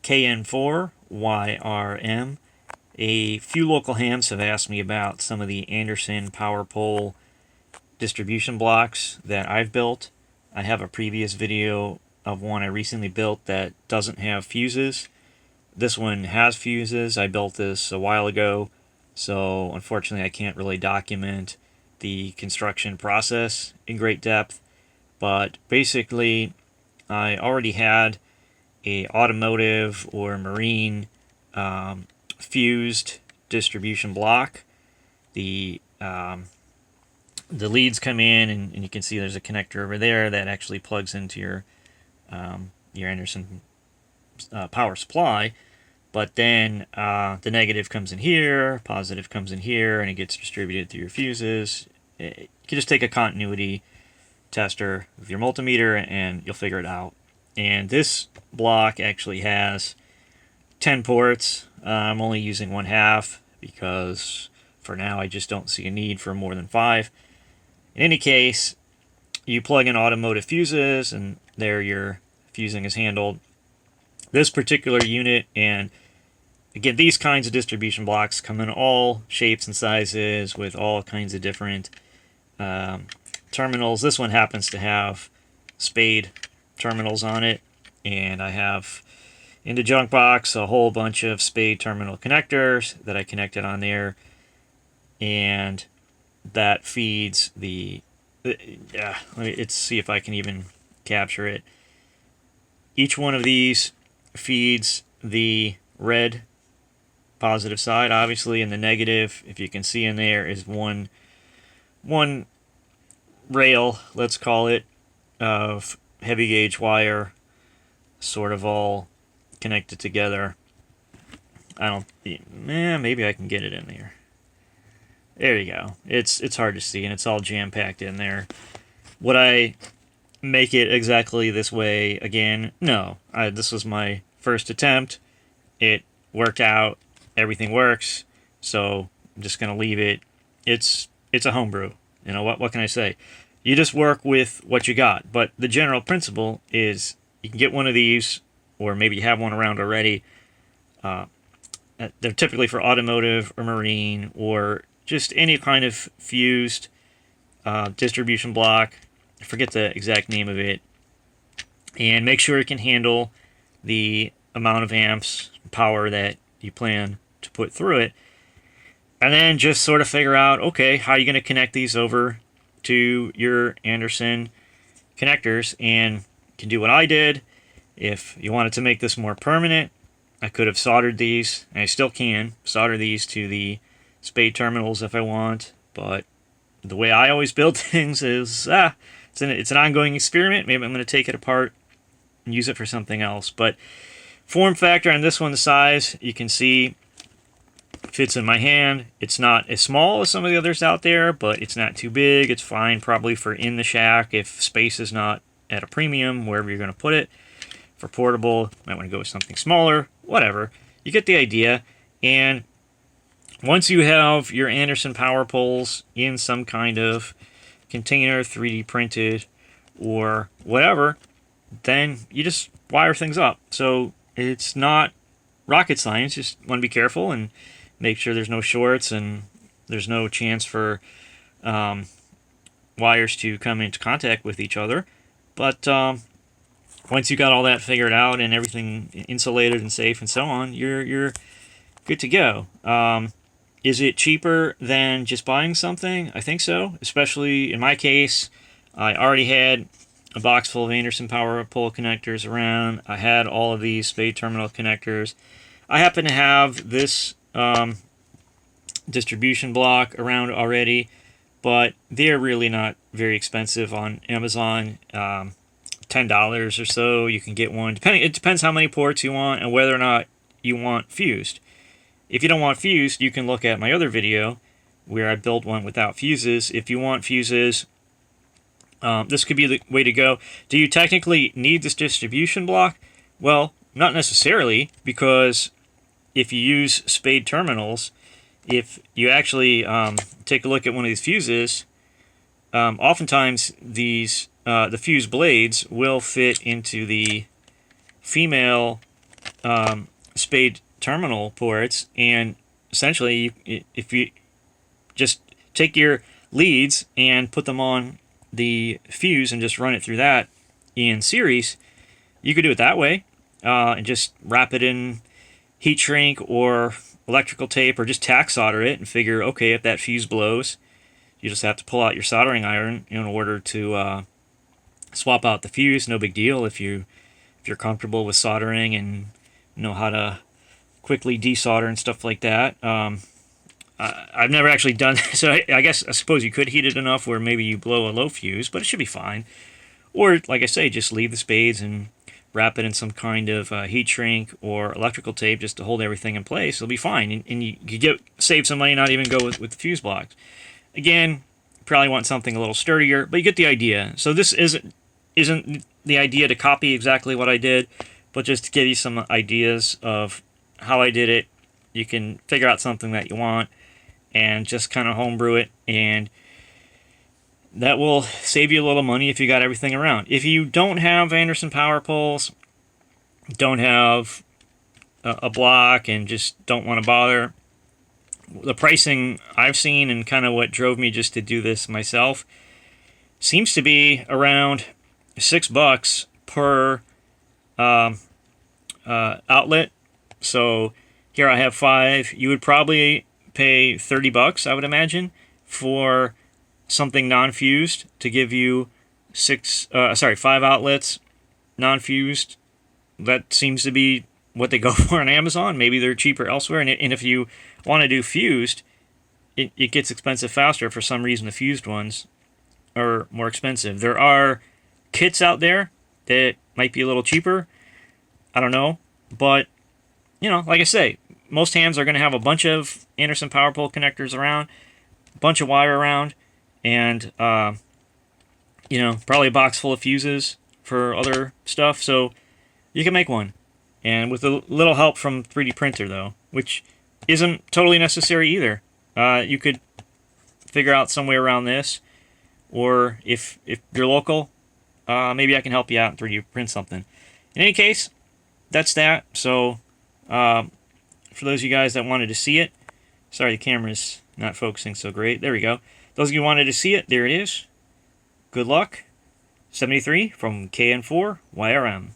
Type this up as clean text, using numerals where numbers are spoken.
KN4YRM. A few local hams have asked me about some of the Anderson power pole distribution blocks that I've built. I have a previous video of one I recently built that doesn't have fuses. This one has fuses. I built this a while ago, so unfortunately I can't really document the construction process in great depth. But basically, I already had a automotive or marine fused distribution block. The leads come in, and you can see there's a connector over there that actually plugs into your Anderson power supply. But then the negative comes in here, positive comes in here, and it gets distributed through your fuses. You can just take a continuity tester with your multimeter and you'll figure it out. And this block actually has 10 ports. I'm only using 1/2 because for now I just don't see a need for more than 5. In any case, you plug in automotive fuses and there your fusing is handled. This particular unit, and again, these kinds of distribution blocks come in all shapes and sizes with all kinds of different terminals. This one happens to have spade terminals on it, and I have in the junk box a whole bunch of spade terminal connectors that I connected on there, and that feeds the let's see if I can even capture it. Each one of these feeds the red positive side, obviously, and the negative, if you can see in there, is one rail, let's call it, of heavy gauge wire, sort of all connected together. Maybe I can get it in there. There you go. It's hard to see, and it's all jam-packed in there. Would I make it exactly this way again? No. This was my first attempt. It worked out. Everything works. So I'm just going to leave it. It's a homebrew. You know, what can I say? You just work with what you got. But the general principle is you can get one of these, or maybe you have one around already. They're typically for automotive or marine or just any kind of fused distribution block. I forget the exact name of it. And make sure it can handle the amount of amps power that you plan to put through it. And then just sort of figure out, okay, how are you going to connect these over to your Anderson connectors. And you can do what I did. If you wanted to make this more permanent, I could have soldered these, and I still can solder these to the spade terminals if I want. But the way I always build things is, it's an ongoing experiment. Maybe I'm going to take it apart and use it for something else. But form factor on this one, the size, you can see fits in my hand. It's not as small as some of the others out there, but it's not too big. It's fine probably for in the shack if space is not at a premium, wherever you're going to put it. For portable, might want to go with something smaller, whatever. You get the idea. And once you have your Anderson power poles in some kind of container, 3D printed, or whatever, then you just wire things up. So it's not rocket science. Just want to be careful and make sure there's no shorts and there's no chance for wires to come into contact with each other. But once you got all that figured out and everything insulated and safe and so on, you're good to go. Is it cheaper than just buying something? I think so, especially in my case. I already had a box full of Anderson power pole connectors around. I had all of these spade terminal connectors. I happen to have this distribution block around already, but they're really not very expensive on Amazon. $10 or so, you can get one. It depends how many ports you want and whether or not you want fused. If you don't want fused, you can look at my other video where I built one without fuses. If you want fuses, this could be the way to go. Do you technically need this distribution block? Well, not necessarily, because if you use spade terminals, if you actually take a look at one of these fuses, oftentimes the fuse blades will fit into the female spade terminal ports, and essentially, if you just take your leads and put them on the fuse and just run it through that in series, you could do it that way, and just wrap it in heat shrink or electrical tape, or just tack solder it and figure, okay, if that fuse blows, you just have to pull out your soldering iron in order to swap out the fuse. No big deal if you're comfortable with soldering and know how to quickly desolder and stuff like that. I've never actually done so. I suppose you could heat it enough where maybe you blow a low fuse, but it should be fine. Or, like I say, just leave the spades and wrap it in some kind of heat shrink or electrical tape just to hold everything in place. It'll be fine, and you save some money, not even go with the fuse blocks. Again, probably want something a little sturdier, but you get the idea. So this isn't the idea to copy exactly what I did, but just to give you some ideas of how I did it. You can figure out something that you want and just kind of homebrew it, and that will save you a little money if you got everything around. If you don't have Anderson power poles, don't have a block, and just don't want to bother, the pricing I've seen and kind of what drove me just to do this myself seems to be around $6 per outlet. So here I have 5. You would probably pay $30, I would imagine, for something non-fused to give you 5 outlets non-fused. That seems to be what they go for on Amazon. Maybe they're cheaper elsewhere. And if you want to do fused, it gets expensive faster. For some reason, the fused ones are more expensive. There are kits out there that might be a little cheaper. I don't know. But, like I say, most hams are going to have a bunch of Anderson power pole connectors around, a bunch of wire around, and, probably a box full of fuses for other stuff. So you can make one. And with a little help from 3D printer, though, which isn't totally necessary either. You could figure out some way around this. Or if you're local, maybe I can help you out and 3D print something. In any case, that's that. So for those of you guys that wanted to see it, sorry, the camera's not focusing so great. There we go. Those of you who wanted to see it, there it is. Good luck. 73 from KN4 YRM.